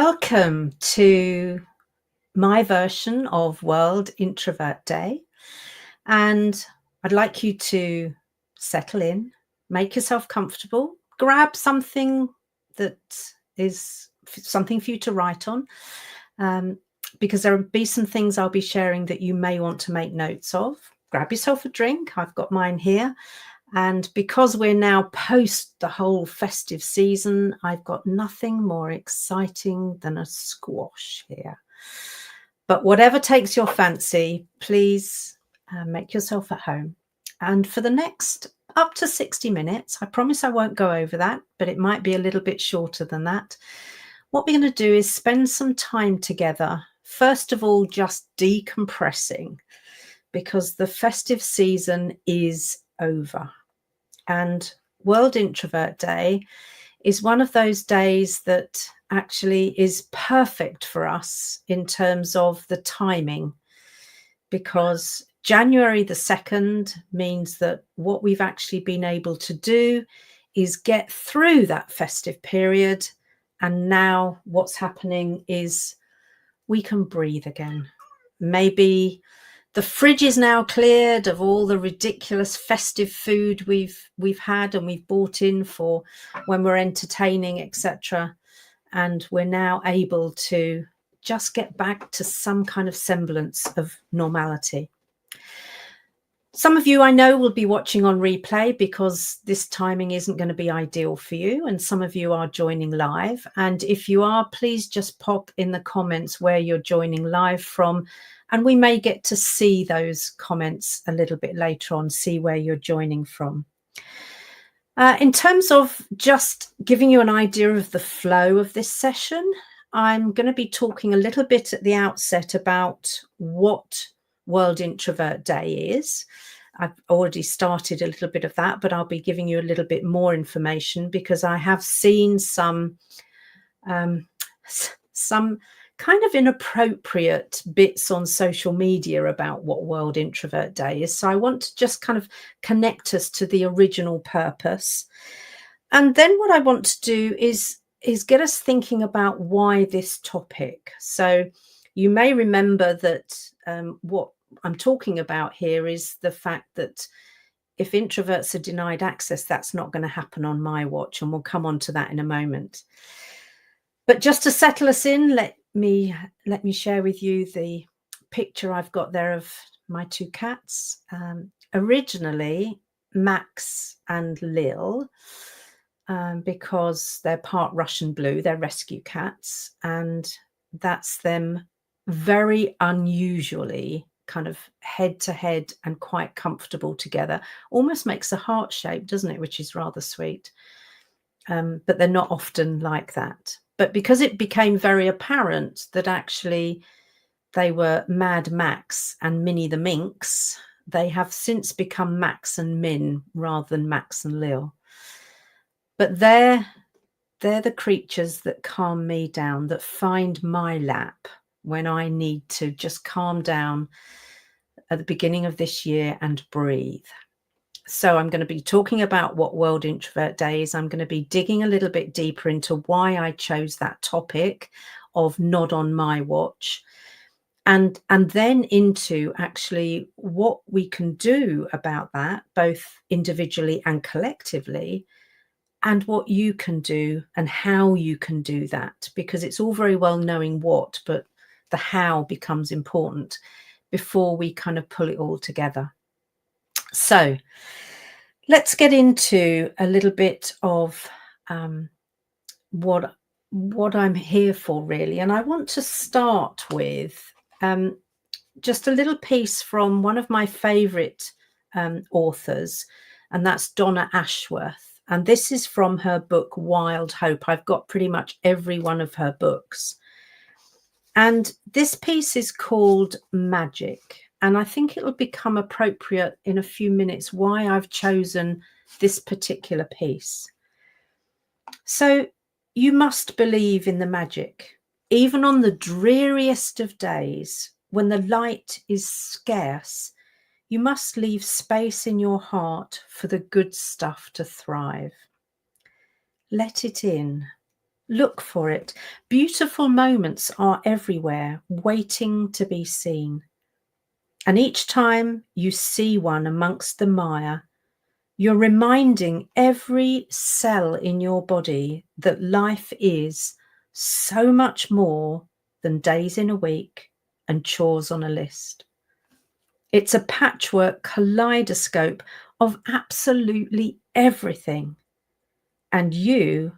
Welcome to my version of World Introvert Day. And I'd like you to settle in, make yourself comfortable, grab something that is something for you to write on, because there will be some things I'll be sharing that you may want to make notes of. Grab yourself a drink. I've got mine here. And because we're now post the whole festive season, I've got nothing more exciting than a squash here. But whatever takes your fancy, please make yourself at home. And for the next up to 60 minutes, I promise I won't go over that, but it might be a little bit shorter than that. What we're going to do is spend some time together. First of all, just decompressing, because the festive season is over. And World Introvert Day is one of those days that actually is perfect for us in terms of the timing, because January the 2nd means that what we've actually been able to do is get through that festive period. And now what's happening is we can breathe again. Maybe the fridge is now cleared of all the ridiculous festive food we've had and we've bought in for when we're entertaining, etc. And we're now able to just get back to some kind of semblance of normality. Some of you I know will be watching on replay because this timing isn't going to be ideal for you. And some of you are joining live. And if you are, please just pop in the comments where you're joining live from. And we may get to see those comments a little bit later on, see where you're joining from. In terms of just giving you an idea of the flow of this session, I'm going to be talking a little bit at the outset about what World Introvert Day is. I've already started a little bit of that, but I'll be giving you a little bit more information because I have seen some kind of inappropriate bits on social media about what World Introvert Day is. So I want to just kind of connect us to the original purpose. And then what I want to do is get us thinking about why this topic. So you may remember that what I'm talking about here is the fact that if introverts are denied access, that's not going to happen on my watch. And we'll come on to that in a moment. But just to settle us in, let me share with you the picture I've got there of my two cats. Originally, Max and Lil, because they're part Russian blue, they're rescue cats, and that's them very unusually kind of head to head and quite comfortable together. Almost makes a heart shape, doesn't it? Which is rather sweet. But they're not often like that. But because it became very apparent that actually they were Mad Max and Minnie the Minx, they have since become Max and Min rather than Max and Lil. But they're the creatures that calm me down, that find my lap when I need to just calm down at the beginning of this year and breathe. So I'm going to be talking about what World Introvert Day is. I'm going to be digging a little bit deeper into why I chose that topic of not on my watch, and then into actually what we can do about that, both individually and collectively, and what you can do and how you can do that, because it's all very well knowing what, but the how becomes important before we kind of pull it all together. So let's get into a little bit of what I'm here for, really. And I want to start with just a little piece from one of my favourite authors, and that's Donna Ashworth. And this is from her book, Wild Hope. I've got pretty much every one of her books. And this piece is called Magic. And I think it'll become appropriate in a few minutes why I've chosen this particular piece. So you must believe in the magic, even on the dreariest of days when the light is scarce. You must leave space in your heart for the good stuff to thrive. Let it in. Look for it. Beautiful moments are everywhere, waiting to be seen. And each time you see one amongst the mire, you're reminding every cell in your body that life is so much more than days in a week and chores on a list. It's a patchwork kaleidoscope of absolutely everything. And you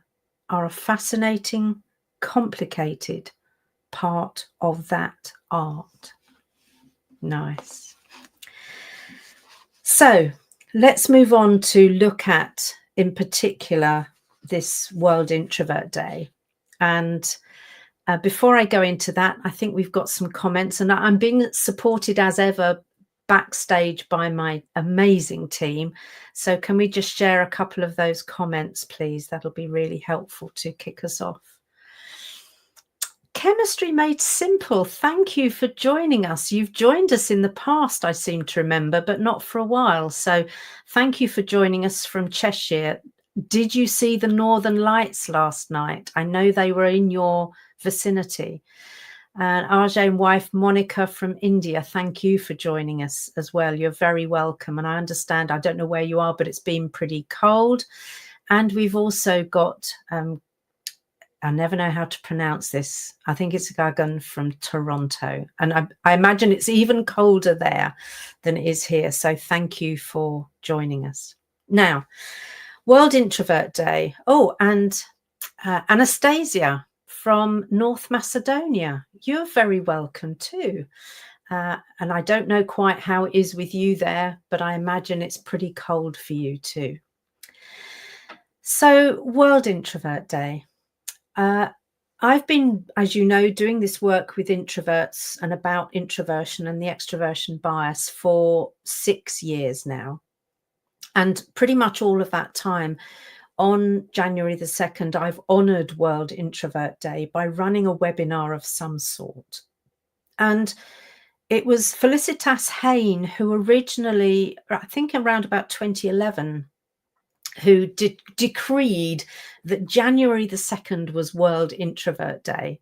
are a fascinating, complicated part of that art. Nice. So let's move on to look at, in particular, this World Introvert Day. And before I go into that, I think we've got some comments, and I'm being supported as ever backstage by my amazing team. So can we just share a couple of those comments, please? That'll be really helpful to kick us off. Chemistry Made Simple, thank you for joining us. You've joined us in the past, I seem to remember, but not for a while. So thank you for joining us from Cheshire. Did you see the Northern Lights last night? I know they were in your vicinity. And Ajay and wife Monica from India, thank you for joining us as well. You're very welcome. And I understand, I don't know where you are, but it's been pretty cold. And we've also got, I never know how to pronounce this. I think it's Gagan from Toronto. And I imagine it's even colder there than it is here. So thank you for joining us. Now, World Introvert Day. Oh, and Anastasia from North Macedonia. You're very welcome too. And I don't know quite how it is with you there, but I imagine it's pretty cold for you too. So World Introvert Day. I've been, as you know, doing this work with introverts and about introversion and the extroversion bias for 6 years now. And pretty much all of that time, on January the 2nd, I've honoured World Introvert Day by running a webinar of some sort. And it was Felicitas Hayne who originally, I think around about 2011, who decreed that January the 2nd was World Introvert Day.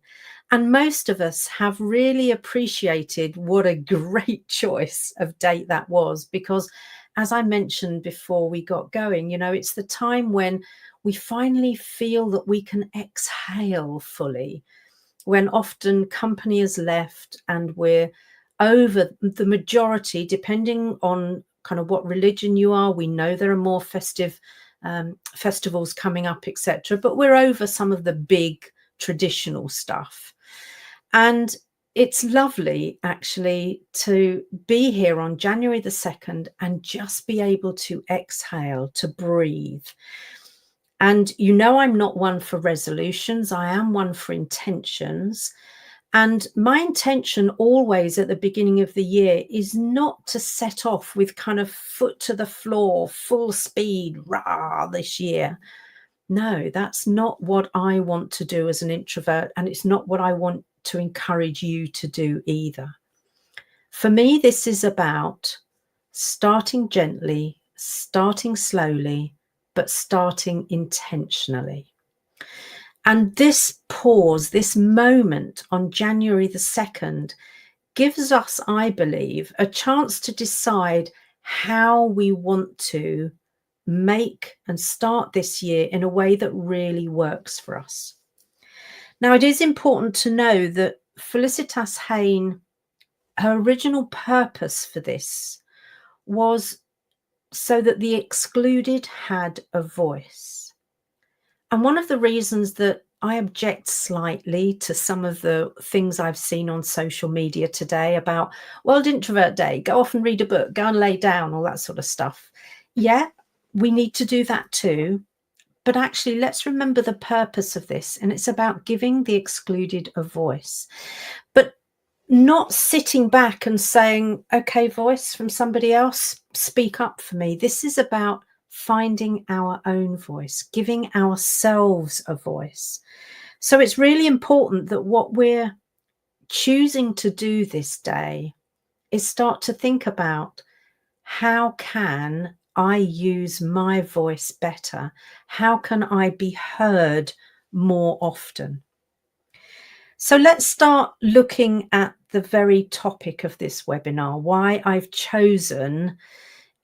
And most of us have really appreciated what a great choice of date that was, because as I mentioned before we got going, you know, it's the time when we finally feel that we can exhale fully, when often company has left and we're over the majority, depending on kind of what religion you are. We know there are more festive festivals coming up, etc. But we're over some of the big traditional stuff. And it's lovely actually to be here on January the 2nd and just be able to exhale, to breathe. And you know, I'm not one for resolutions. I am one for intentions. And my intention always at the beginning of the year is not to set off with kind of foot to the floor, full speed, rah, this year. No, that's not what I want to do as an introvert. And it's not what I want to encourage you to do either. For me, this is about starting gently, starting slowly, but starting intentionally. And this pause, this moment on January the 2nd, gives us, I believe, a chance to decide how we want to make and start this year in a way that really works for us. Now, it is important to know that Felicitas Hayne, her original purpose for this was so that the excluded had a voice. And one of the reasons that I object slightly to some of the things I've seen on social media today about World Introvert Day, go off and read a book, go and lay down, all that sort of stuff. Yeah, we need to do that too. But actually, let's remember the purpose of this. And it's about giving the excluded a voice, but not sitting back and saying, okay, voice from somebody else, speak up for me. This is about finding our own voice, giving ourselves a voice. So it's really important that what we're choosing to do this day is start to think about, how can I use my voice better? How can I be heard more often. So let's start looking at the very topic of this webinar, why I've chosen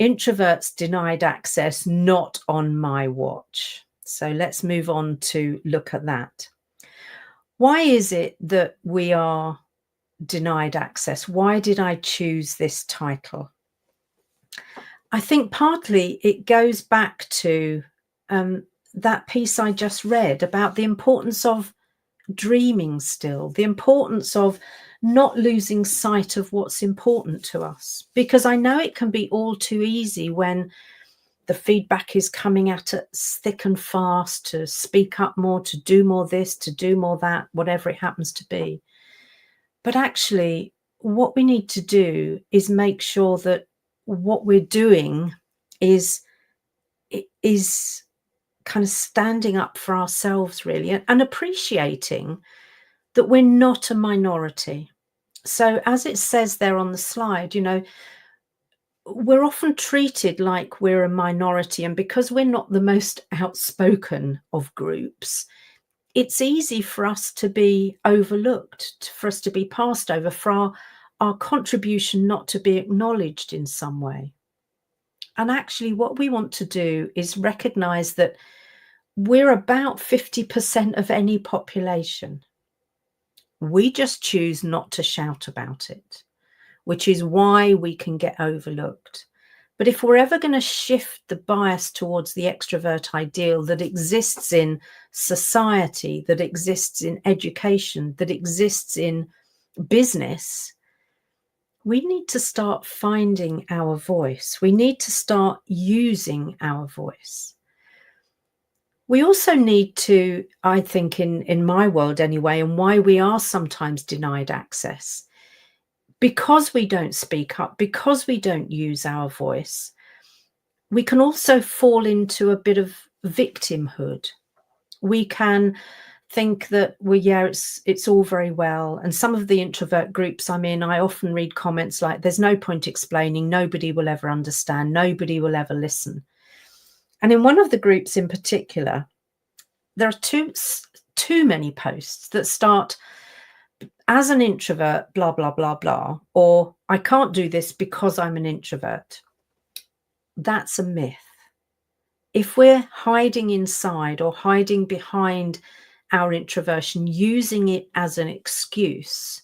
Introverts Denied Access Not on My Watch. So let's move on to look at that. Why is it that we are denied access? Why did I choose this title? I think partly it goes back to that piece I just read about the importance of dreaming still, the importance of not losing sight of what's important to us. Because I know it can be all too easy when the feedback is coming at us thick and fast to speak up more, to do more this, to do more that, whatever it happens to be. But actually, what we need to do is make sure that what we're doing is kind of standing up for ourselves, really, and appreciating that we're not a minority. So as it says there on the slide, we're often treated like we're a minority, and because we're not the most outspoken of groups, it's easy for us to be overlooked, for us to be passed over, for our contribution not to be acknowledged in some way. And actually, what we want to do is recognize that we're about 50% of any population. We just choose not to shout about it, which is why we can get overlooked. But if we're ever going to shift the bias towards the extrovert ideal that exists in society, that exists in education, that exists in business, we need to start finding our voice. We need to start using our voice. We also need to, I think, in my world anyway, and why we are sometimes denied access, because we don't speak up, because we don't use our voice, we can also fall into a bit of victimhood. We can think that, well, yeah, it's all very well. And some of the introvert groups I'm in, I often read comments like, there's no point explaining, nobody will ever understand, nobody will ever listen. And in one of the groups in particular, there are too many posts that start, as an introvert, blah, blah, blah, blah, or I can't do this because I'm an introvert. That's a myth. If we're hiding inside or hiding behind our introversion, using it as an excuse,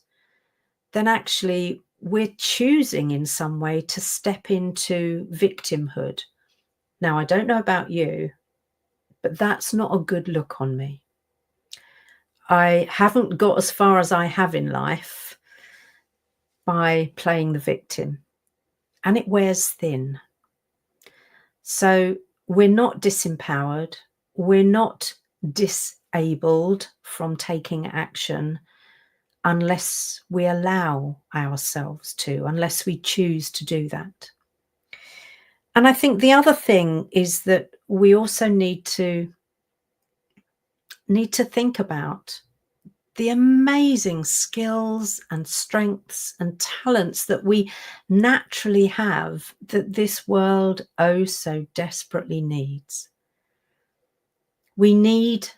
then actually we're choosing in some way to step into victimhood. Now, I don't know about you, but that's not a good look on me. I haven't got as far as I have in life by playing the victim, and it wears thin. So we're not disempowered, we're not disabled from taking action unless we allow ourselves to, unless we choose to do that. And I think the other thing is that we also need to think about the amazing skills and strengths and talents that we naturally have, that this world oh so desperately needs. We need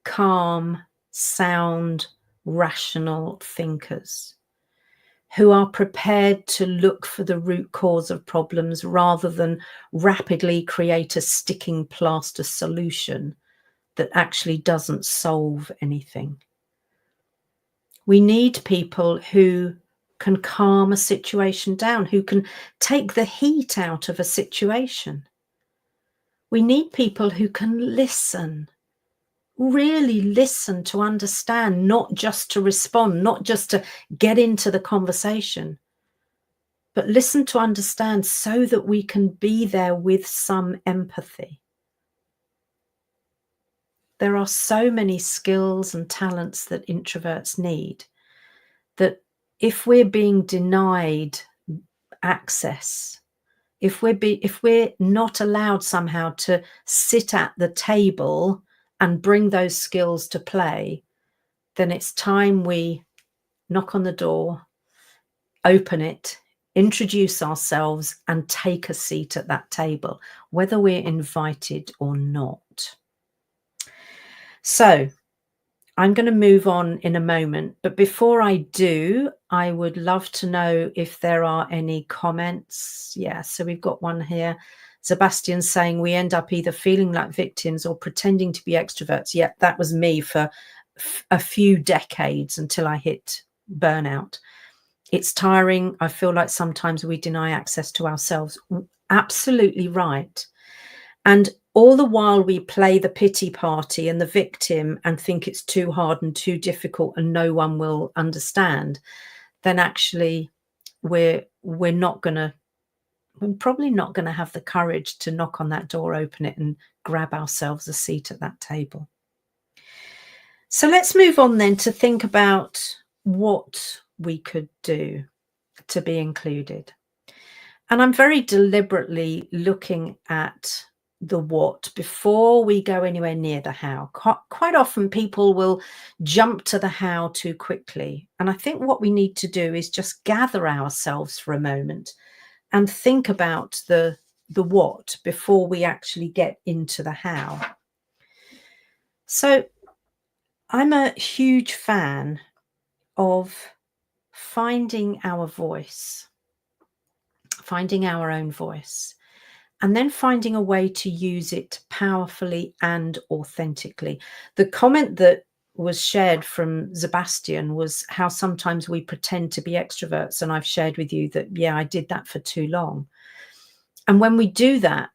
calm, sound, rational thinkers who are prepared to look for the root cause of problems rather than rapidly create a sticking plaster solution that actually doesn't solve anything. We need people who can calm a situation down, who can take the heat out of a situation. We need people who can listen, really listen to understand, not just to respond, not just to get into the conversation, but listen to understand so that we can be there with some empathy. There are so many skills and talents that introverts need, that if we're being denied access, if we're not allowed somehow to sit at the table and bring those skills to play, then it's time we knock on the door, open it, introduce ourselves, and take a seat at that table, whether we're invited or not. So I'm going to move on in a moment, but before I do, I would love to know if there are any comments. Yeah, so we've got one here. Sebastian saying we end up either feeling like victims or pretending to be extroverts. Yeah, that was me for a few decades until I hit burnout. It's tiring. I feel like sometimes we deny access to ourselves. Absolutely right. And all the while we play the pity party and the victim and think it's too hard and too difficult and no one will understand, then actually we're probably not going to have the courage to knock on that door, open it, and grab ourselves a seat at that table. So let's move on then to think about what we could do to be included. And I'm very deliberately looking at the what before we go anywhere near the how. Quite often people will jump to the how too quickly. And I think what we need to do is just gather ourselves for a moment and think about the what before we actually get into the how. So I'm a huge fan of finding our voice, finding our own voice, and then finding a way to use it powerfully and authentically. The comment that was shared from Sebastian was how sometimes we pretend to be extroverts. And I've shared with you that, yeah, I did that for too long. And when we do that,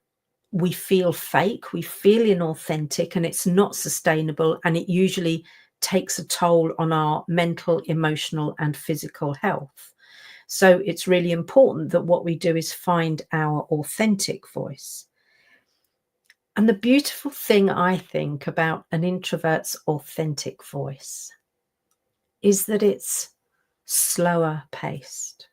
we feel fake, we feel inauthentic, and it's not sustainable. And it usually takes a toll on our mental, emotional, and physical health. So it's really important that what we do is find our authentic voice. And the beautiful thing, I think, about an introvert's authentic voice is that it's slower paced.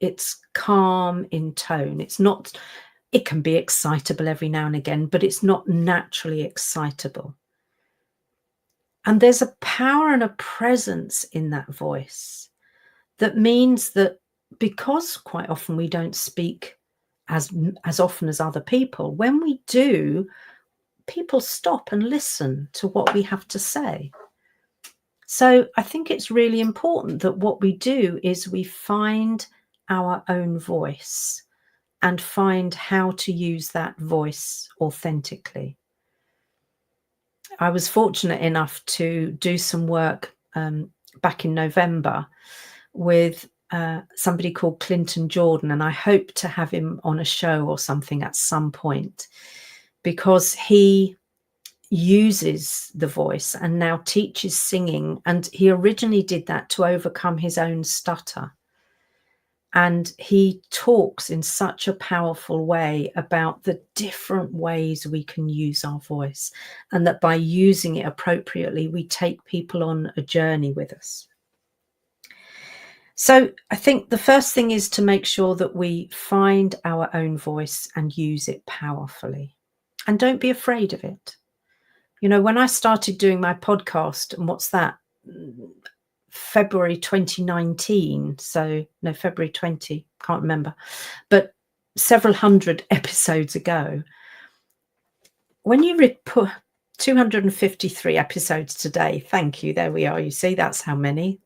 It's calm in tone. It can be excitable every now and again, but it's not naturally excitable. And there's a power and a presence in that voice that means that because quite often we don't speak as often as other people, when we do, people stop and listen to what we have to say. So I think it's really important that what we do is we find our own voice and find how to use that voice authentically. I was fortunate enough to do some work back in November with somebody called Clinton Jordan, and I hope to have him on a show or something at some point, because he uses the voice and now teaches singing, and he originally did that to overcome his own stutter. And he talks in such a powerful way about the different ways we can use our voice, and that by using it appropriately, we take people on a journey with us. So I think the first thing is to make sure that we find our own voice and use it powerfully. And don't be afraid of it. You know, when I started doing my podcast, and what's that? February 2019. So no, February 20, can't remember, but several hundred episodes ago. When you put 253 episodes today, thank you. There we are. You see, that's how many.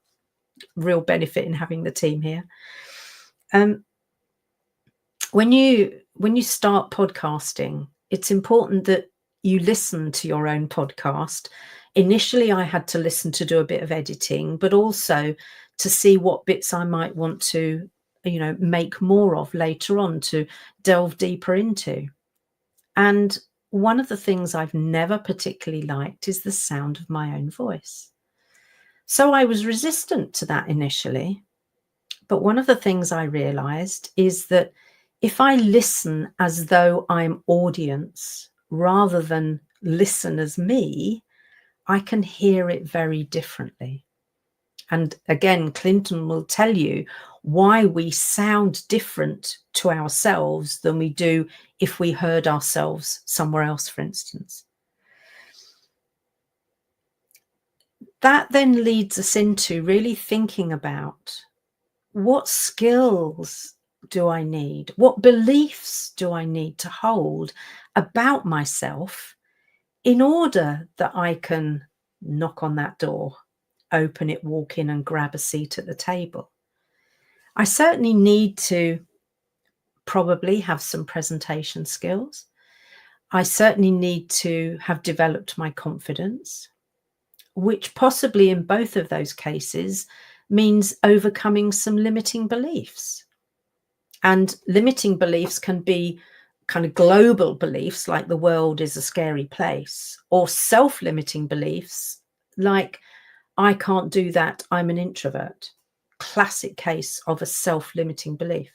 Real benefit in having the team here. When you start podcasting, it's important that you listen to your own podcast. Initially, I had to listen to do a bit of editing, but also to see what bits I might want to, make more of later on, to delve deeper into. And one of the things I've never particularly liked is the sound of my own voice. So I was resistant to that initially. But one of the things I realized is that if I listen as though I'm audience rather than listen as me, I can hear it very differently. And again, Clinton will tell you why we sound different to ourselves than we do if we heard ourselves somewhere else, for instance. That then leads us into really thinking about what skills do I need? What beliefs do I need to hold about myself in order that I can knock on that door, open it, walk in and grab a seat at the table. I certainly need to probably have some presentation skills. I certainly need to have developed my confidence, which possibly in both of those cases means overcoming some limiting beliefs. And limiting beliefs can be kind of global beliefs like the world is a scary place, or self-limiting beliefs like I can't do that, I'm an introvert. Classic case of a self-limiting belief.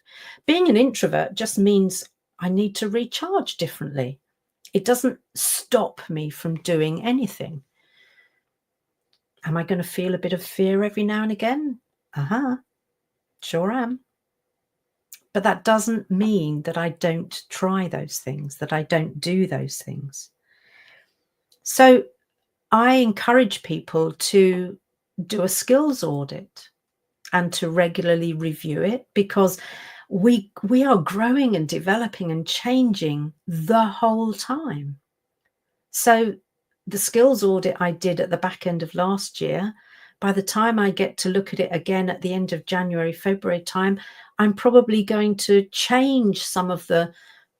Being an introvert just means I need to recharge differently. It doesn't stop me from doing anything. Am I going to feel a bit of fear every now and again? Sure am. But that doesn't mean that I don't try those things, that I don't do those things. So I encourage people to do a skills audit and to regularly review it, because we are growing and developing and changing the whole time. So the skills audit I did at the back end of last year, by the time I get to look at it again at the end of January, February time, I'm probably going to change some of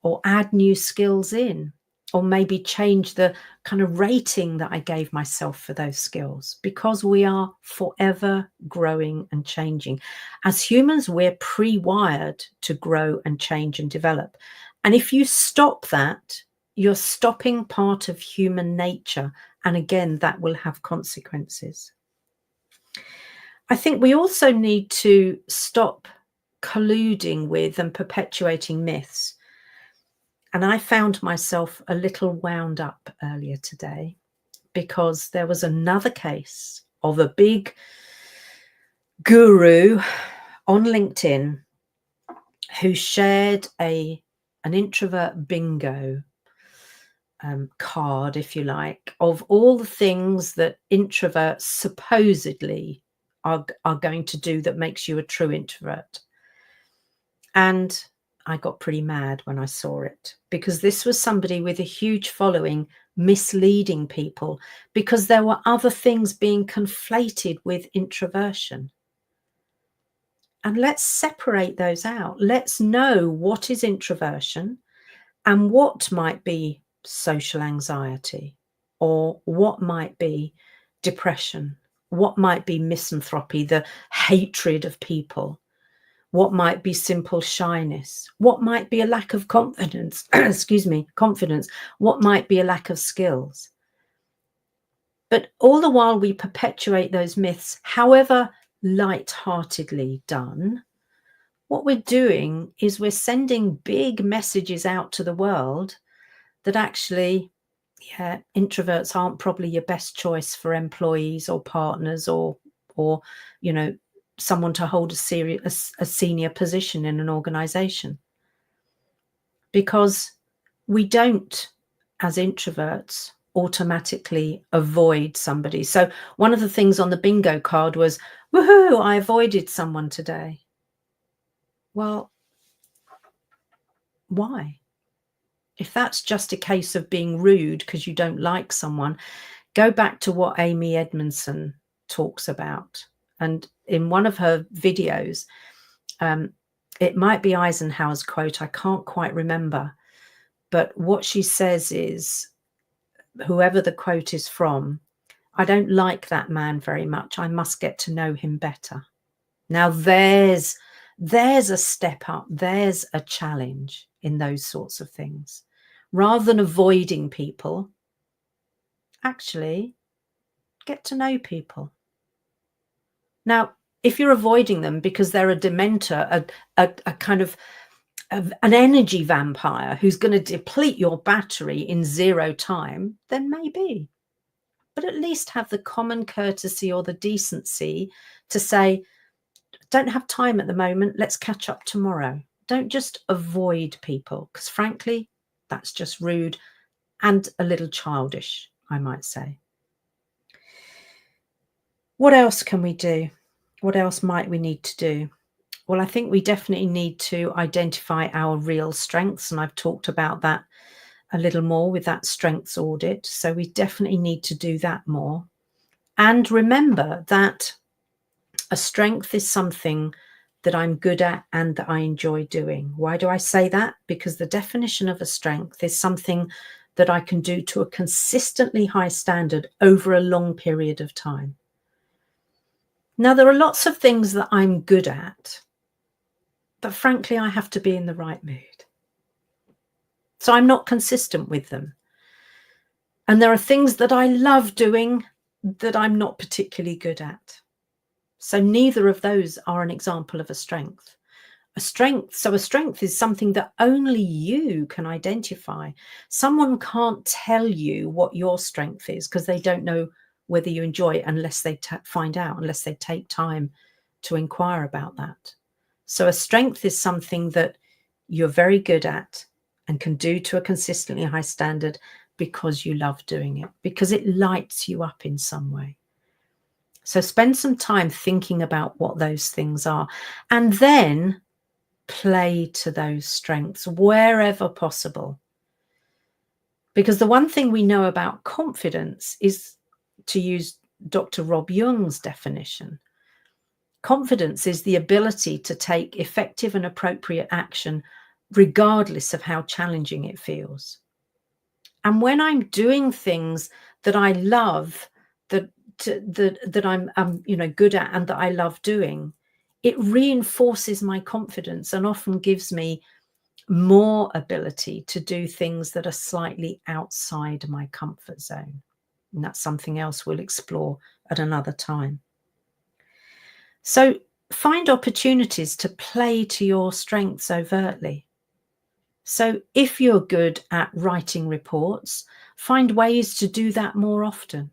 or add new skills in, or maybe change the kind of rating that I gave myself for those skills, because we are forever growing and changing. As humans, we're pre-wired to grow and change and develop. And if you stop that, you're stopping part of human nature. And again, that will have consequences. I think we also need to stop colluding with and perpetuating myths. And I found myself a little wound up earlier today because there was another case of a big guru on LinkedIn who shared an introvert bingo card, if you like, of all the things that introverts supposedly are going to do that makes you a true introvert. And I got pretty mad when I saw it, because this was somebody with a huge following misleading people because there were other things being conflated with introversion. And let's separate those out. Let's know what is introversion and what might be social anxiety, or what might be depression, what might be misanthropy, the hatred of people, what might be simple shyness, what might be a lack of confidence, confidence, what might be a lack of skills. But all the while we perpetuate those myths, however light-heartedly done, what we're doing is we're sending big messages out to the world that actually, yeah, introverts aren't probably your best choice for employees or partners or you know, someone to hold a senior position in an organization. Because we don't, as introverts, automatically avoid somebody. So one of the things on the bingo card was, woohoo, I avoided someone today. Well, why? If that's just a case of being rude because you don't like someone, go back to what Amy Edmondson talks about. And in one of her videos, it might be Eisenhower's quote, I can't quite remember. But what she says is, whoever the quote is from, I don't like that man very much. I must get to know him better. Now there's a step up. There's a challenge in those sorts of things. Rather than avoiding people, actually get to know people. Now, if you're avoiding them because they're a dementor, a kind of an energy vampire who's going to deplete your battery in 0 time, then maybe. But at least have the common courtesy or the decency to say, don't have time at the moment, let's catch up tomorrow. Don't just avoid people, because frankly, that's just rude and a little childish, I might say. What else can we do? What else might we need to do? Well, I think we definitely need to identify our real strengths, and I've talked about that a little more with that strengths audit. So we definitely need to do that more. And remember that a strength is something that I'm good at and that I enjoy doing. Why do I say that? Because the definition of a strength is something that I can do to a consistently high standard over a long period of time. Now, there are lots of things that I'm good at, but frankly, I have to be in the right mood. So I'm not consistent with them. And there are things that I love doing that I'm not particularly good at. So neither of those are an example of a strength. A strength is something that only you can identify. Someone can't tell you what your strength is because they don't know whether you enjoy it unless they find out, unless they take time to inquire about that. So a strength is something that you're very good at and can do to a consistently high standard because you love doing it, because it lights you up in some way. So spend some time thinking about what those things are, and then play to those strengths wherever possible. Because the one thing we know about confidence is, to use Dr. Rob Young's definition, confidence is the ability to take effective and appropriate action regardless of how challenging it feels. And when I'm doing things that I love, that I'm good at and that I love doing, it reinforces my confidence and often gives me more ability to do things that are slightly outside my comfort zone. And that's something else we'll explore at another time. So find opportunities to play to your strengths overtly. So if you're good at writing reports, find ways to do that more often.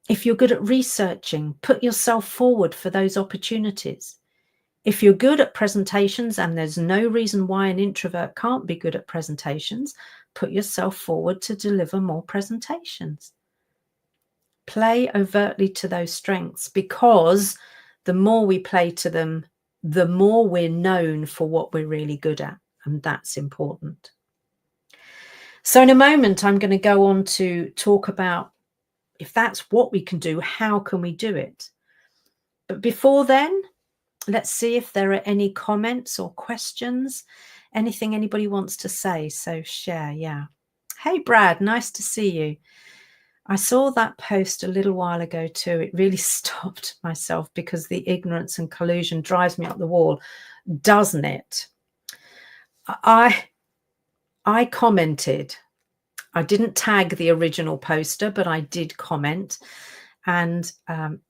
If you're good at researching, put yourself forward for those opportunities. If you're good at presentations, and there's no reason why an introvert can't be good at presentations, put yourself forward to deliver more presentations. Play overtly to those strengths, because the more we play to them, the more we're known for what we're really good at. And that's important. So in a moment, I'm going to go on to talk about, if that's what we can do, how can we do it? But before then, let's see if there are any comments or questions, anything anybody wants to say. So share, yeah. Hey, Brad, nice to see you. I saw that post a little while ago too. It really stopped myself because the ignorance and collusion drives me up the wall, doesn't it? I commented. I didn't tag the original poster, but I did comment. And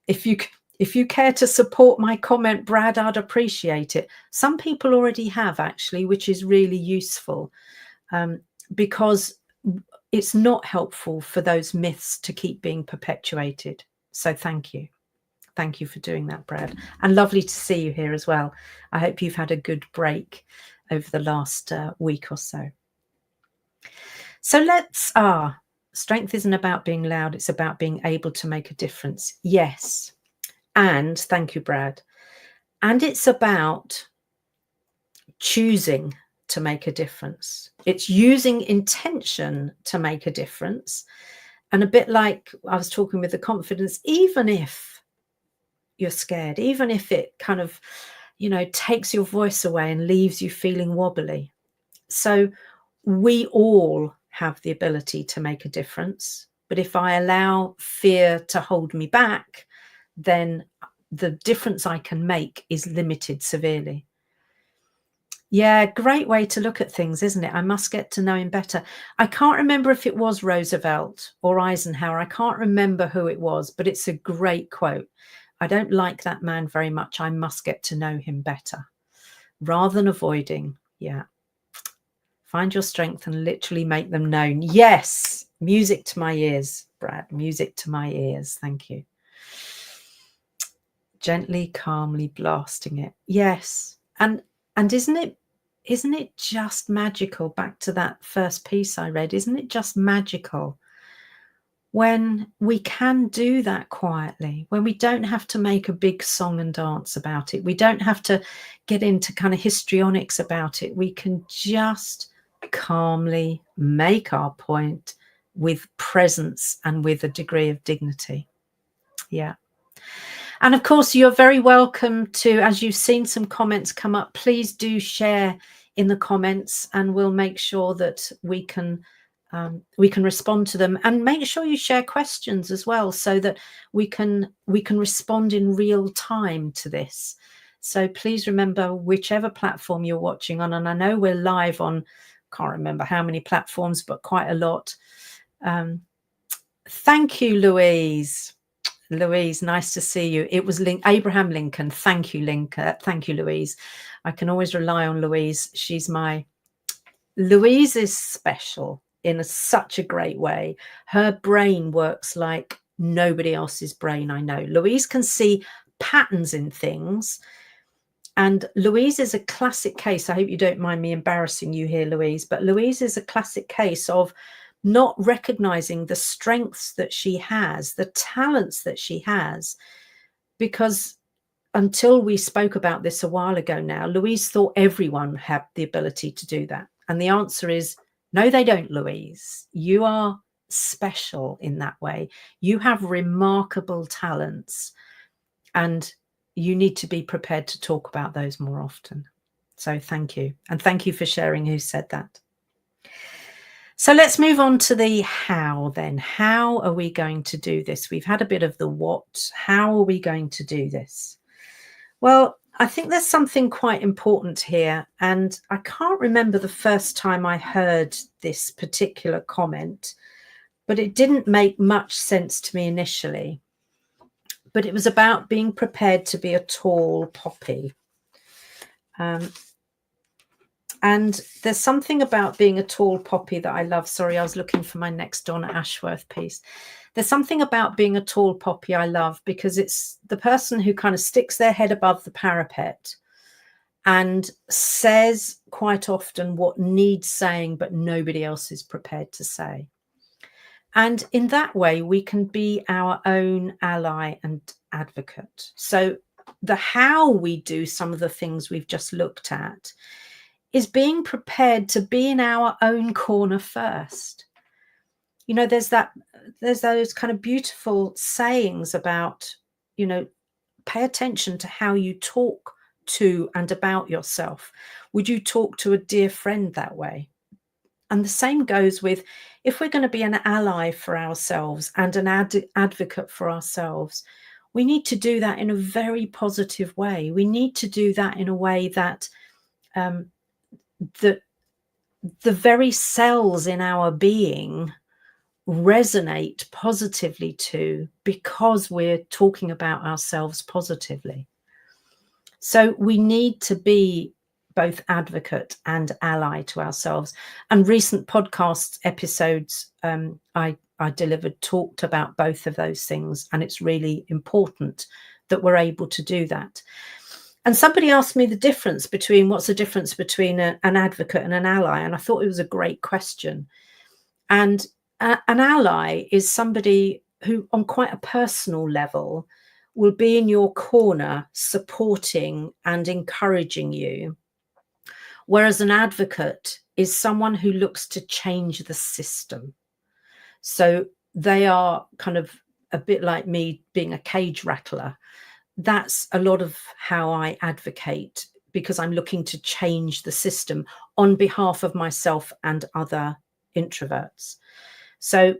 if you care to support my comment, Brad, I'd appreciate it. Some people already have, actually, which is really useful, because it's not helpful for those myths to keep being perpetuated. So thank you. Thank you for doing that, Brad. And lovely to see you here as well. I hope you've had a good break over the last week or so. So let's, strength isn't about being loud. It's about being able to make a difference. Yes. And thank you, Brad. And it's about choosing to make a difference. It's using intention to make a difference. And a bit like I was talking with the confidence, even if you're scared, even if it kind of, takes your voice away and leaves you feeling wobbly. So we all have the ability to make a difference. But if I allow fear to hold me back, then the difference I can make is limited severely. Yeah, great way to look at things, isn't it? I must get to know him better. I can't remember if it was Roosevelt or Eisenhower. I can't remember who it was, but it's a great quote. I don't like that man very much. I must get to know him better. Rather than avoiding, yeah. Find your strength and literally make them known. Yes, music to my ears, Brad. Music to my ears. Thank you. Gently, calmly blasting it. Yes. And isn't it just magical? Back to that first piece I read. Isn't it just magical when we can do that quietly, when we don't have to make a big song and dance about it? We don't have to get into kind of histrionics about it. We can just calmly make our point with presence and with a degree of dignity. Yeah. And of course, you're very welcome to, as you've seen some comments come up, please do share in the comments, and we'll make sure that we can respond to them. And make sure you share questions as well, so that we can respond in real time to this. So please remember, whichever platform you're watching on, and I know we're live on, can't remember how many platforms, but quite a lot. Thank you, Louise. Louise, nice to see you. It was Abraham Lincoln. Thank you, Lincoln. Thank you, Louise. I can always rely on Louise. Louise is special in such a great way. Her brain works like nobody else's brain I know. Louise can see patterns in things. And Louise is a classic case. I hope you don't mind me embarrassing you here, Louise, but Louise is a classic case of not recognizing the strengths that she has, the talents that she has, because until we spoke about this a while ago now, Louise thought everyone had the ability to do that. And the answer is, no, they don't, Louise. You are special in that way. You have remarkable talents, and you need to be prepared to talk about those more often. So thank you. And thank you for sharing who said that. So let's move on to the how then. How are we going to do this? We've had a bit of the what. How are we going to do this? Well, I think there's something quite important here. And I can't remember the first time I heard this particular comment, but it didn't make much sense to me initially. But it was about being prepared to be a tall poppy. And there's something about being a tall poppy that I love. Sorry, I was looking for my next Donna Ashworth piece. There's something about being a tall poppy I love, because it's the person who kind of sticks their head above the parapet and says quite often what needs saying, but nobody else is prepared to say. And in that way, we can be our own ally and advocate. So the how we do some of the things we've just looked at is being prepared to be in our own corner first. You know, there's those kind of beautiful sayings about, you know, pay attention to how you talk to and about yourself. Would you talk to a dear friend that way? And the same goes with, if we're going to be an ally for ourselves and an advocate for ourselves, we need to do that in a very positive way. We need to do that in a way that the very cells in our being resonate positively to, because we're talking about ourselves positively. So we need to be both advocate and ally to ourselves. And recent podcast episodes I delivered talked about both of those things, and it's really important that we're able to do that. And somebody asked me what's the difference between an advocate and an ally? And I thought it was a great question. And an ally is somebody who, on quite a personal level, will be in your corner, supporting and encouraging you. Whereas an advocate is someone who looks to change the system. So they are kind of a bit like me being a cage rattler. That's a lot of how I advocate, because I'm looking to change the system on behalf of myself and other introverts. So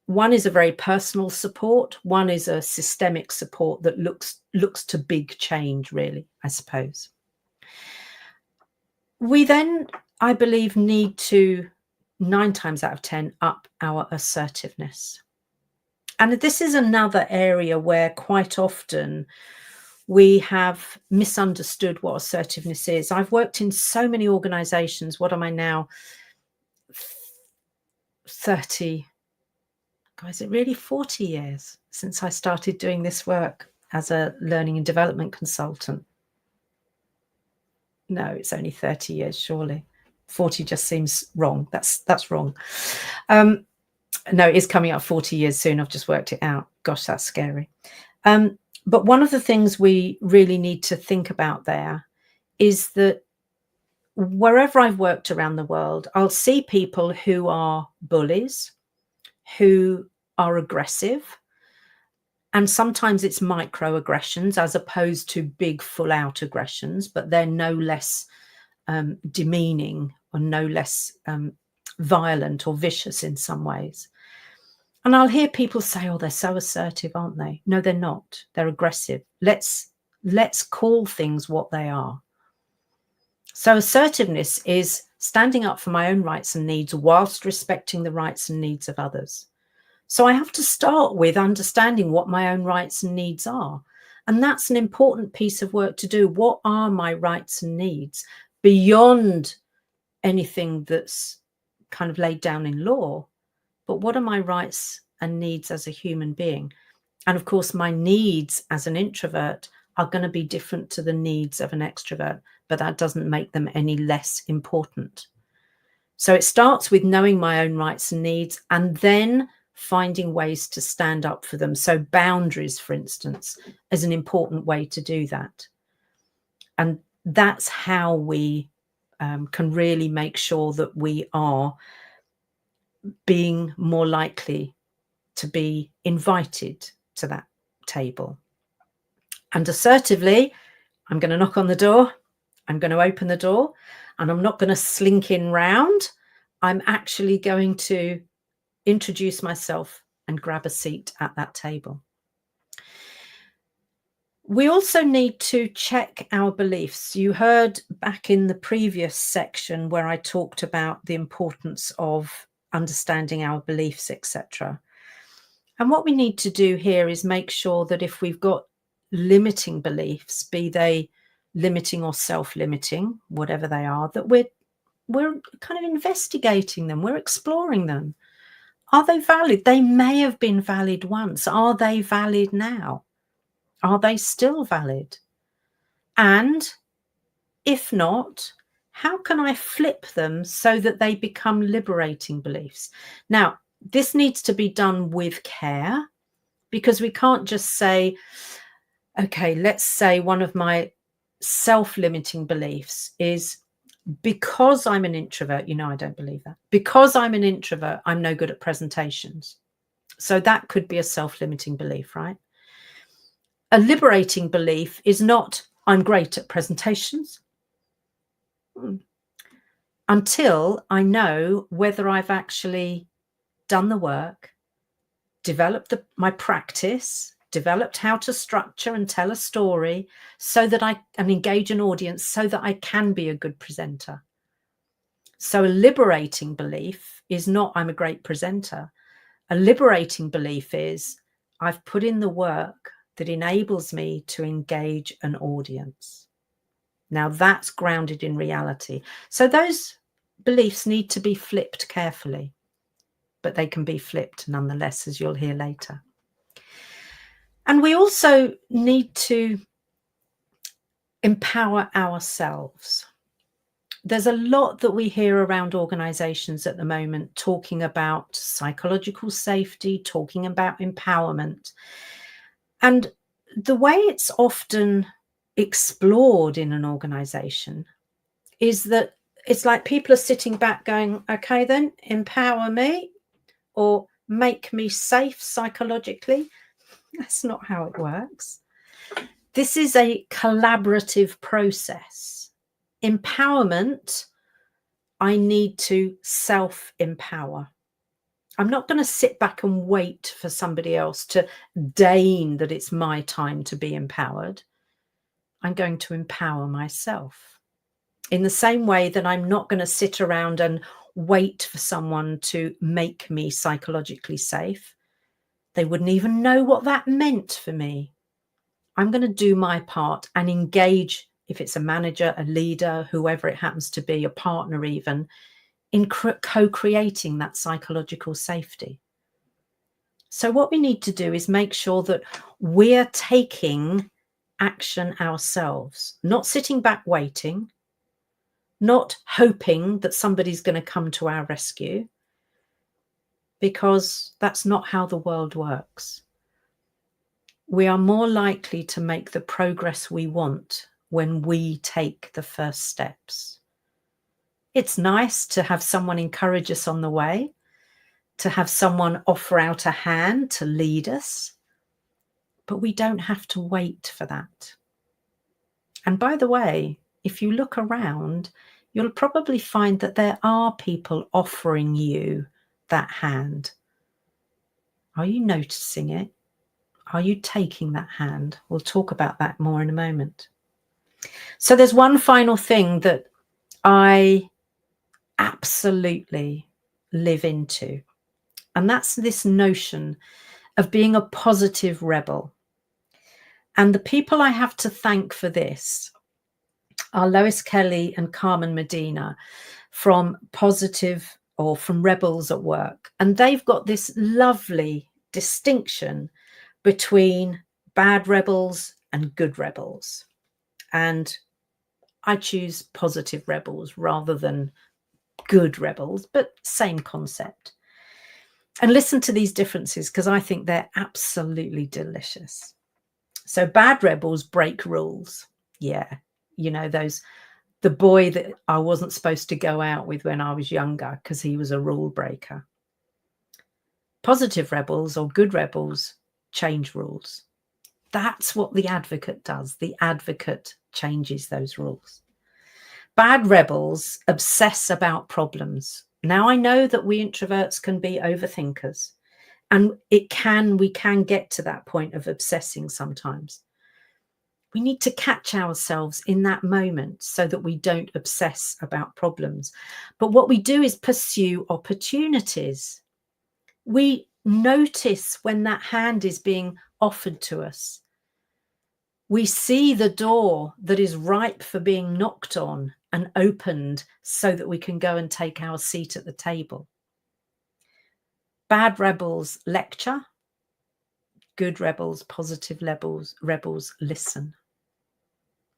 one is a very personal support. One is a systemic support that looks to big change, really, I suppose. We then, I believe, need to 9 times out of 10 up our assertiveness. And this is another area where quite often we have misunderstood what assertiveness is. I've worked in so many organizations. What am I now? 30. God, is it really 40 years since I started doing this work as a learning and development consultant? No, it's only 30 years, surely. 40 just seems wrong. That's wrong. No, it is coming up 40 years soon. I've just worked it out. Gosh, that's scary. But one of the things we really need to think about there is that wherever I've worked around the world, I'll see people who are bullies, who are aggressive, And sometimes it's microaggressions as opposed to big full out aggressions, but they're no less demeaning or no less violent or vicious in some ways. And I'll hear people say, oh, they're so assertive, aren't they? No, they're not. They're aggressive. Let's call things what they are. So assertiveness is standing up for my own rights and needs whilst respecting the rights and needs of others. So I have to start with understanding what my own rights and needs are. And that's an important piece of work to do. What are my rights and needs beyond anything that's kind of laid down in law? But what are my rights and needs as a human being? And of course, my needs as an introvert are going to be different to the needs of an extrovert, but that doesn't make them any less important. So it starts with knowing my own rights and needs and then finding ways to stand up for them. So boundaries, for instance, is an important way to do that. And that's how we can really make sure that we are being more likely to be invited to that table. And assertively, I'm going to knock on the door, I'm going to open the door, and I'm not going to slink in round. I'm actually going to introduce myself and grab a seat at that table. We also need to check our beliefs. You heard back in the previous section where I talked about the importance of understanding our beliefs, etc. And what we need to do here is make sure that if we've got limiting beliefs, be they limiting or self-limiting, whatever they are, that we're kind of investigating them, we're exploring them. Are they valid? They may have been valid once. Are they valid now? Are they still valid? And if not, how can I flip them so that they become liberating beliefs? Now, this needs to be done with care, because we can't just say, okay, let's say one of my self-limiting beliefs is because I'm an introvert, I don't believe that. Because I'm an introvert, I'm no good at presentations. So that could be a self-limiting belief, right? A liberating belief is not, I'm great at presentations, until I know whether I've actually done the work, developed my practice, developed how to structure and tell a story so that I can engage an audience so that I can be a good presenter. So a liberating belief is not, I'm a great presenter. A liberating belief is, I've put in the work that enables me to engage an audience. Now that's grounded in reality. So those beliefs need to be flipped carefully, but they can be flipped nonetheless, as you'll hear later. And we also need to empower ourselves. There's a lot that we hear around organizations at the moment talking about psychological safety, talking about empowerment. And the way it's often explored in an organization is that it's like people are sitting back going, okay, then empower me or make me safe psychologically. That's not how it works. This is a collaborative process. Empowerment, I need to self-empower. I'm not going to sit back and wait for somebody else to deign that it's my time to be empowered. I'm going to empower myself. In the same way that I'm not going to sit around and wait for someone to make me psychologically safe. They wouldn't even know what that meant for me. I'm going to do my part and engage, if it's a manager, a leader, whoever it happens to be, a partner even, in co-creating that psychological safety. So what we need to do is make sure that we're taking action ourselves, not sitting back waiting, not hoping that somebody's going to come to our rescue, because that's not how the world works. We are more likely to make the progress we want when we take the first steps. It's nice to have someone encourage us on the way, to have someone offer out a hand to lead us. but we don't have to wait for that. And by the way, if you look around, you'll probably find that there are people offering you that hand. Are you noticing it? Are you taking that hand? We'll talk about that more in a moment. So there's one final thing that I absolutely live into, and that's this notion of being a positive rebel. And the people I have to thank for this are Lois Kelly and Carmen Medina from Positive, or from Rebels at Work. And they've got this lovely distinction between bad rebels and good rebels. And I choose positive rebels rather than good rebels, but same concept. And listen to these differences, because I think they're absolutely delicious. So bad rebels break rules. Yeah, you know, the boy that I wasn't supposed to go out with when I was younger because he was a rule breaker. Positive rebels, or good rebels, change rules. That's what the advocate does. The advocate changes those rules. Bad rebels obsess about problems. Now, I know that we introverts can be overthinkers, and we can get to that point of obsessing sometimes. We need to catch ourselves in that moment so that we don't obsess about problems. But what we do is pursue opportunities. We notice when that hand is being offered to us. We see the door that is ripe for being knocked on and opened so that we can go and take our seat at the table. Bad rebels lecture. Good rebels, positive rebels listen.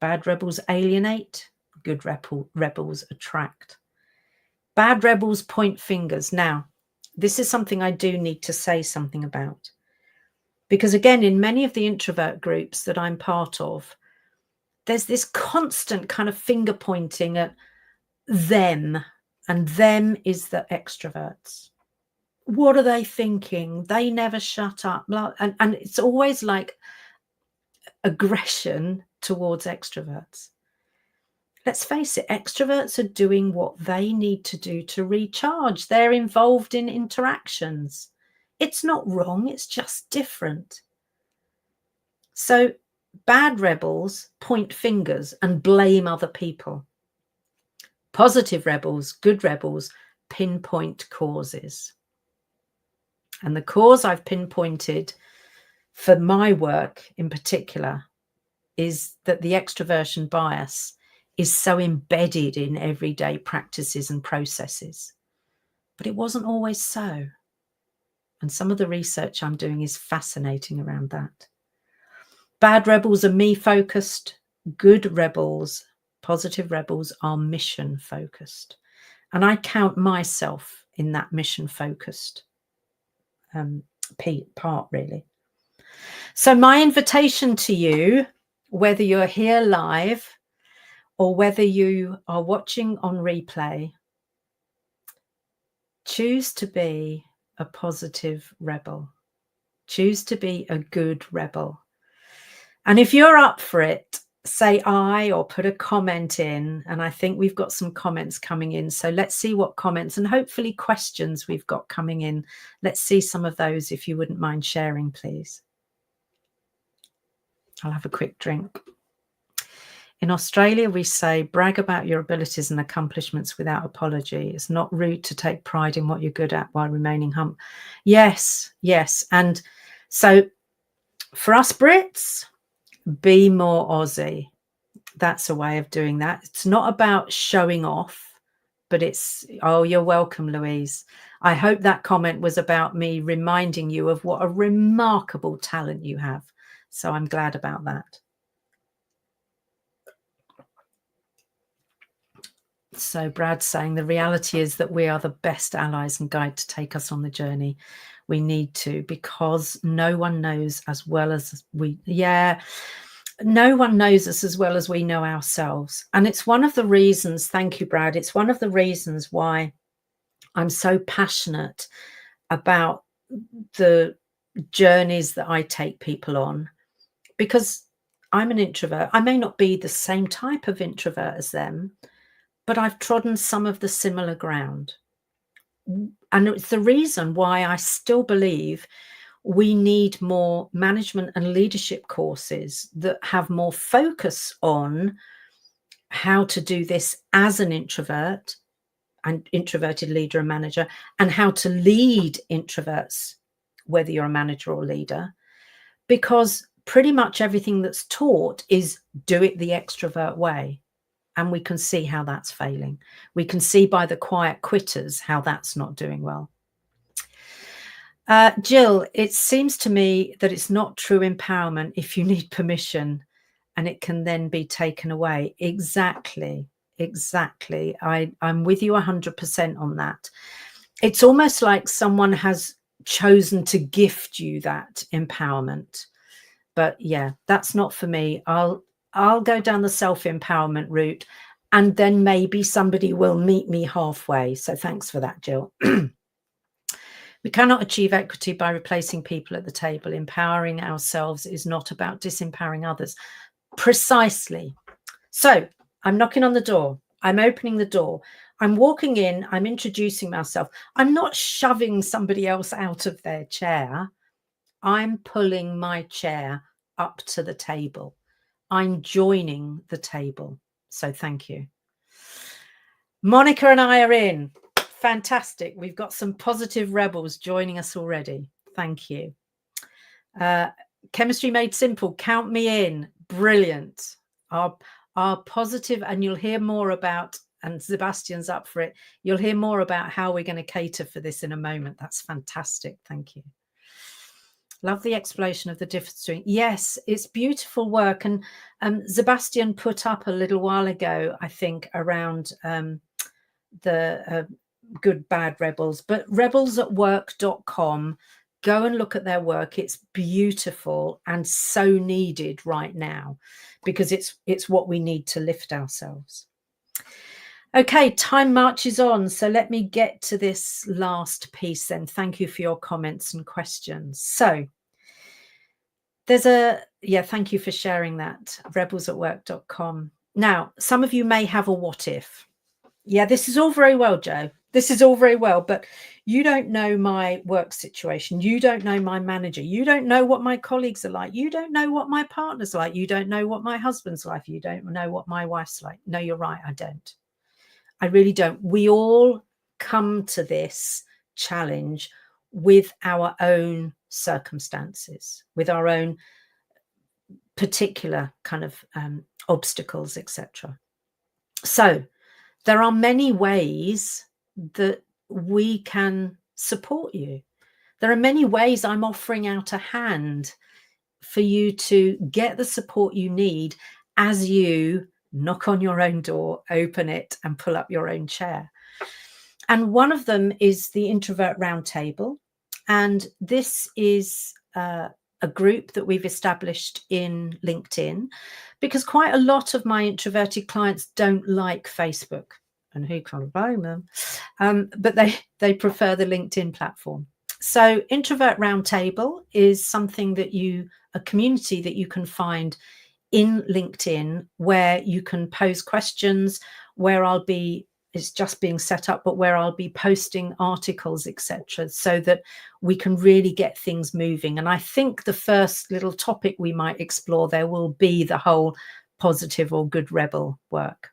Bad rebels alienate. Good rebels attract. Bad rebels point fingers. Now, this is something I do need to say something about. Because again, in many of the introvert groups that I'm part of, there's this constant kind of finger pointing at them, and them is the extroverts. What are they thinking? They never shut up. And it's always like aggression towards extroverts. Let's face it, extroverts are doing what they need to do to recharge. They're involved in interactions. It's not wrong, it's just different. So bad rebels point fingers and blame other people. Positive rebels, good rebels, pinpoint causes. And the cause I've pinpointed for my work in particular is that the extroversion bias is so embedded in everyday practices and processes. But it wasn't always so. And some of the research I'm doing is fascinating around that. Bad rebels are me-focused. Good rebels, positive rebels, are mission-focused. And I count myself in that mission-focused part, really. So my invitation to you, whether you're here live or whether you are watching on replay, choose to be a positive rebel. Choose to be a good rebel. And if you're up for it, say I, or put a comment in. And I think we've got some comments coming in. So let's see what comments and hopefully questions we've got coming in. Let's see some of those, if you wouldn't mind sharing, please. I'll have a quick drink. In Australia, we say, brag about your abilities and accomplishments without apology. It's not rude to take pride in what you're good at while remaining humble. Yes, yes. And so for us Brits, be more Aussie. That's a way of doing that. It's not about showing off, but it's, oh, you're welcome, Louise. I hope that comment was about me reminding you of what a remarkable talent you have. So I'm glad about that. So Brad's saying the reality is that we are the best allies and guide to take us on the journey we need to, because no one knows as well as we, no one knows us as well as we know ourselves. And it's one of the reasons, thank you, Brad, it's one of the reasons why I'm so passionate about the journeys that I take people on, because I'm an introvert. I may not be the same type of introvert as them, but I've trodden some of the similar ground. And it's the reason why I still believe we need more management and leadership courses that have more focus on how to do this as an introvert and introverted leader and manager, and how to lead introverts, whether you're a manager or leader, because pretty much everything that's taught is do it the extrovert way. And we can see how that's failing. We can see by the quiet quitters how that's not doing well. Jill, it seems to me that it's not true empowerment if you need permission and it can then be taken away. Exactly. I'm with you 100% on that. It's almost like someone has chosen to gift you that empowerment. But yeah, that's not for me. I'll go down the self-empowerment route, and then maybe somebody will meet me halfway. So thanks for that, Jill. We cannot achieve equity by replacing people at the table. Empowering ourselves is not about disempowering others. Precisely. So I'm knocking on the door. I'm opening the door. I'm walking in. I'm introducing myself. I'm not shoving somebody else out of their chair. I'm pulling my chair up to the table. I'm joining the table. So thank you. Monica and I are in. Fantastic. We've got some positive rebels joining us already. Thank you. Chemistry Made Simple. Count me in. Brilliant. Our positive, and you'll hear more about, and Sebastian's up for it, you'll hear more about how we're going to cater for this in a moment. That's fantastic. Thank you. Love the exploration of the difference between. Yes, it's beautiful work. And Sebastian put up a little while ago, I think, around the good, bad rebels, but rebelsatwork.com. Go and look at their work. It's beautiful and so needed right now, because it's what we need to lift ourselves. Okay, time marches on. So let me get to this last piece then. Thank you for your comments and questions. So there's thank you for sharing that, rebelsatwork.com. Now, some of you may have a what if. Yeah, this is all very well, Joe. This is all very well, but you don't know my work situation. You don't know my manager. You don't know what my colleagues are like. You don't know what my partner's like. You don't know what my husband's like. You don't know what my wife's like. No, you're right. I don't. I really don't. We all come to this challenge with our own circumstances, with our own particular kind of obstacles, etc. So there are many ways that we can support you. There are many ways I'm offering out a hand for you to get the support you need as you knock on your own door, open it, and pull up your own chair. And one of them is the Introvert Roundtable. And this is a group that we've established in LinkedIn, because quite a lot of my introverted clients don't like Facebook. And who can blame them? But they prefer the LinkedIn platform. So Introvert Roundtable is something that a community that you can find in LinkedIn, where you can pose questions, where it's just being set up, but where I'll be posting articles, etc., so that we can really get things moving. And I think the first little topic we might explore there will be the whole positive or good rebel work.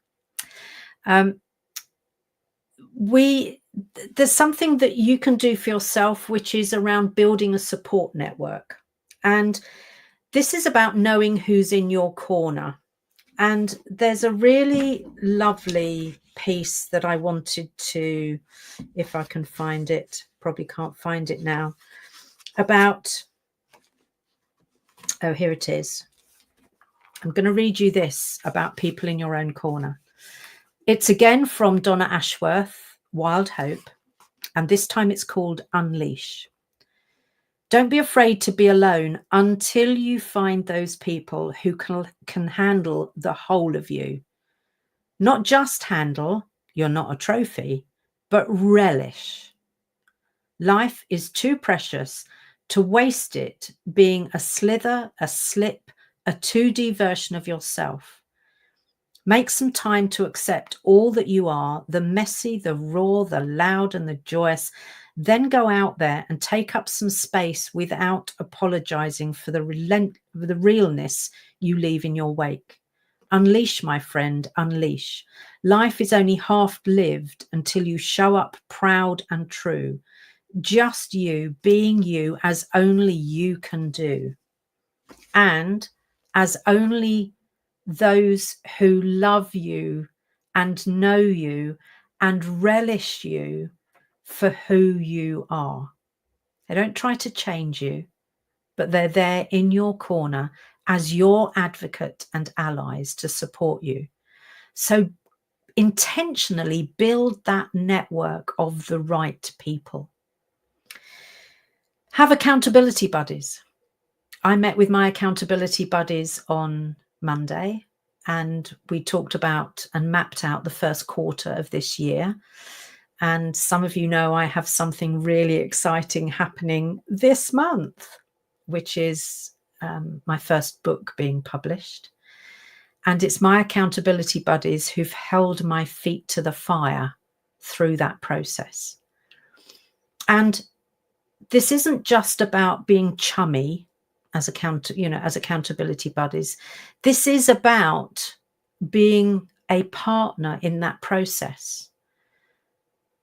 There's something that you can do for yourself, which is around building a support network. And this is about knowing who's in your corner. And there's a really lovely piece that I wanted to, if I can find it, probably can't find it now, about, oh, here it is. I'm going to read you this about people in your own corner. It's again from Donna Ashworth, Wild Hope, and this time it's called Unleash. Don't be afraid to be alone until you find those people who can handle the whole of you. Not just handle, you're not a trophy, but relish. Life is too precious to waste it being a slither, a slip, a 2D version of yourself. Make some time to accept all that you are, the messy, the raw, the loud, and the joyous. Then go out there and take up some space without apologizing for the realness you leave in your wake. Unleash, my friend, unleash. Life is only half lived until you show up proud and true. Just you, being you as only you can do. And as only those who love you and know you and relish you for who you are. They don't try to change you, but they're there in your corner as your advocate and allies to support you. So intentionally build that network of the right people. Have accountability buddies. I met with my accountability buddies on Monday, and we talked about and mapped out the first quarter of this year. And some of you know I have something really exciting happening this month, which is my first book being published. And it's my accountability buddies who've held my feet to the fire through that process. And this isn't just about being chummy as accountability buddies. This is about being a partner in that process.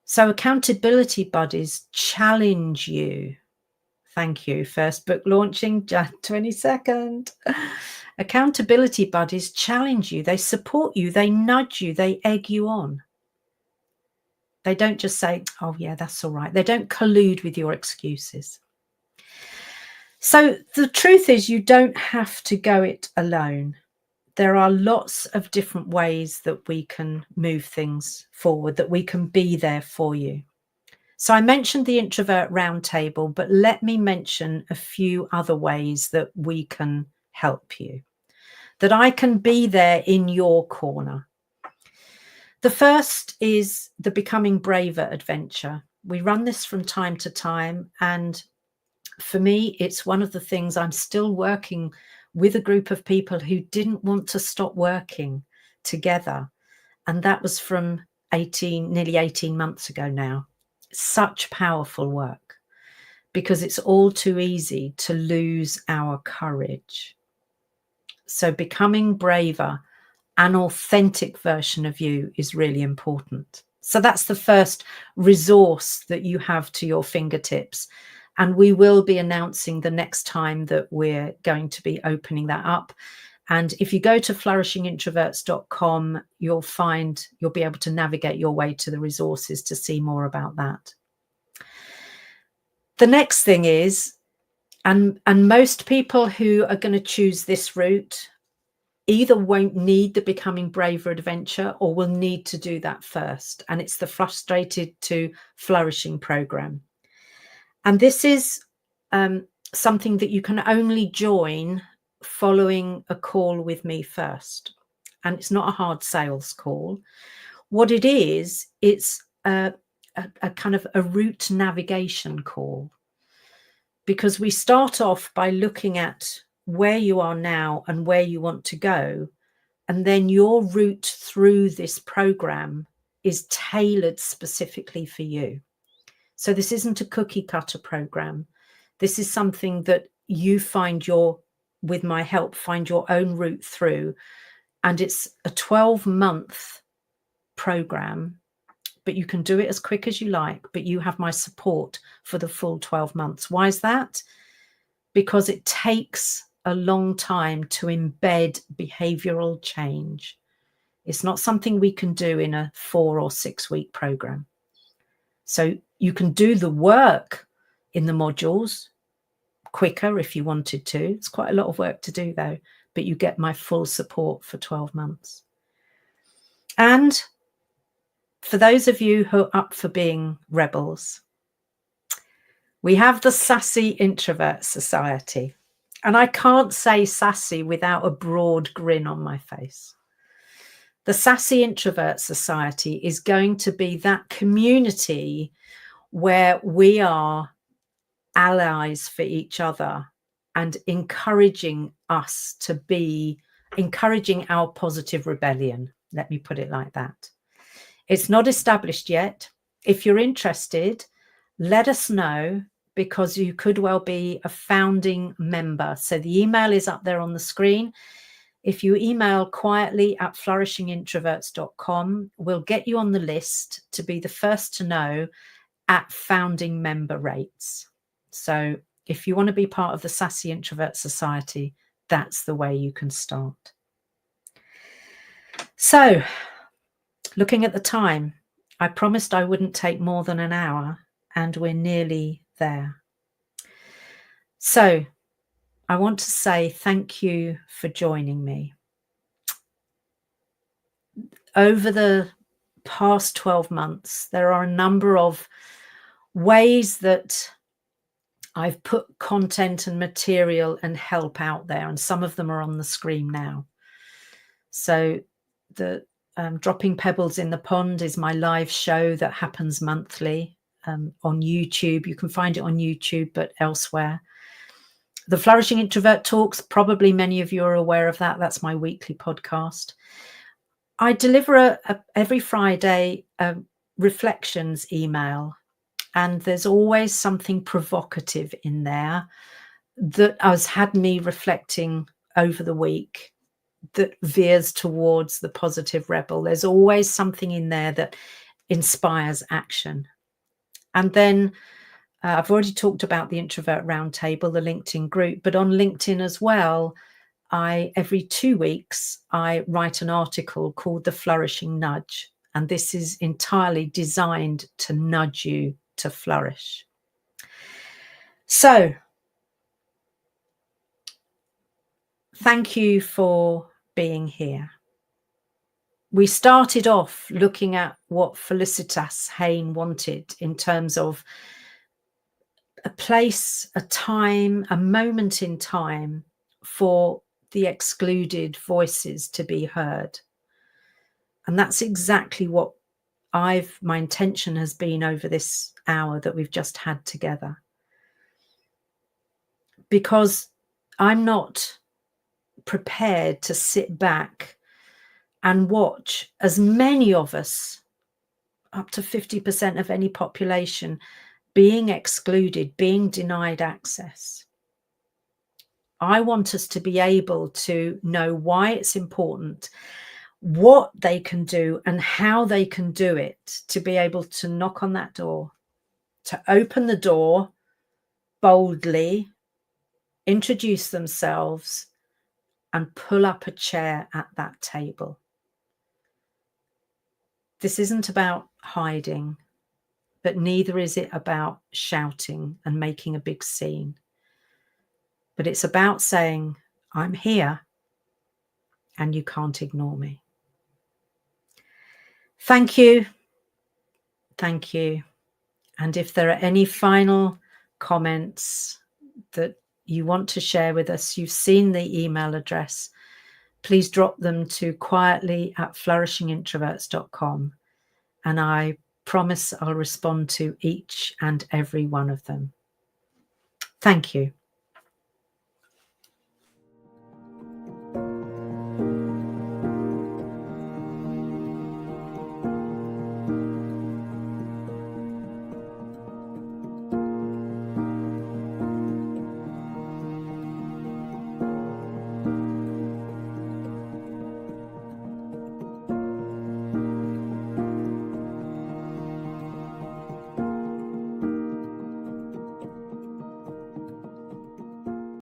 So accountability buddies challenge you. Thank you. First book launching Jan 22nd. Accountability buddies challenge you. They support you. They nudge you. They egg you on. They don't just say, oh yeah, that's all right. They don't collude with your excuses. So the truth is, you don't have to go it alone. There are lots of different ways that we can move things forward, that we can be there for you. So I mentioned the Introvert Roundtable, but let me mention a few other ways that we can help you, that I can be there in your corner. The first is the Becoming Braver adventure. We run this from time to time, and for me, it's one of the things I'm still working with a group of people who didn't want to stop working together. And that was from nearly 18 months ago now. Such powerful work, because it's all too easy to lose our courage. So becoming braver, an authentic version of you is really important. So that's the first resource that you have to your fingertips. And we will be announcing the next time that we're going to be opening that up. And if you go to flourishingintroverts.com, you'll be able to navigate your way to the resources to see more about that. The next thing is, and most people who are going to choose this route either won't need the Becoming Braver adventure or will need to do that first. And it's the Frustrated to Flourishing program. And this is something that you can only join following a call with me first. And it's not a hard sales call. What it is, it's a kind of a route navigation call, because we start off by looking at where you are now and where you want to go. And then your route through this program is tailored specifically for you. So this isn't a cookie cutter program. This is something that you with my help, find your own route through. And it's a 12-month program, but you can do it as quick as you like, but you have my support for the full 12 months. Why is that? Because it takes a long time to embed behavioral change. It's not something we can do in a 4 or 6 week program. So you can do the work in the modules quicker if you wanted to. It's quite a lot of work to do though, but you get my full support for 12 months. And for those of you who are up for being rebels, we have the Sassy Introvert Society. And I can't say sassy without a broad grin on my face. The Sassy Introvert Society is going to be that community where we are allies for each other and encouraging us to be, encouraging our positive rebellion. Let me put it like that. It's not established yet. If you're interested, let us know, because you could well be a founding member. So the email is up there on the screen. If you email quietly@flourishingintroverts.com, we'll get you on the list to be the first to know at founding member rates. So if you want to be part of the Sassy Introvert Society, that's the way you can start. So, looking at the time, I promised I wouldn't take more than an hour, and we're nearly there. So, I want to say thank you for joining me. Over the past 12 months, there are a number of ways that I've put content and material and help out there, and some of them are on the screen now. So the Dropping Pebbles in the Pond is my live show that happens monthly on YouTube. You can find it on YouTube, but elsewhere. The Flourishing Introvert Talks, probably many of you are aware of that. That's my weekly podcast. I deliver every Friday a reflections email, and there's always something provocative in there that has had me reflecting over the week that veers towards the positive rebel. There's always something in there that inspires action. And then I've already talked about the Introvert Roundtable, the LinkedIn group, but on LinkedIn as well, every 2 weeks, I write an article called The Flourishing Nudge. And this is entirely designed to nudge you to flourish. So, thank you for being here. We started off looking at what Felicitas Hayne wanted in terms of a place, a time, a moment in time for the excluded voices to be heard. And that's exactly what my intention has been over this hour that we've just had together. Because I'm not prepared to sit back and watch as many of us, up to 50% of any population, being excluded, being denied access. I want us to be able to know why it's important, what they can do and how they can do it, to be able to knock on that door, to open the door boldly, introduce themselves and pull up a chair at that table. This isn't about hiding, but neither is it about shouting and making a big scene. But it's about saying, I'm here and you can't ignore me. Thank you. Thank you. And if there are any final comments that you want to share with us, you've seen the email address, please drop them to quietly@flourishingintroverts.com. And I promise I'll respond to each and every one of them. Thank you.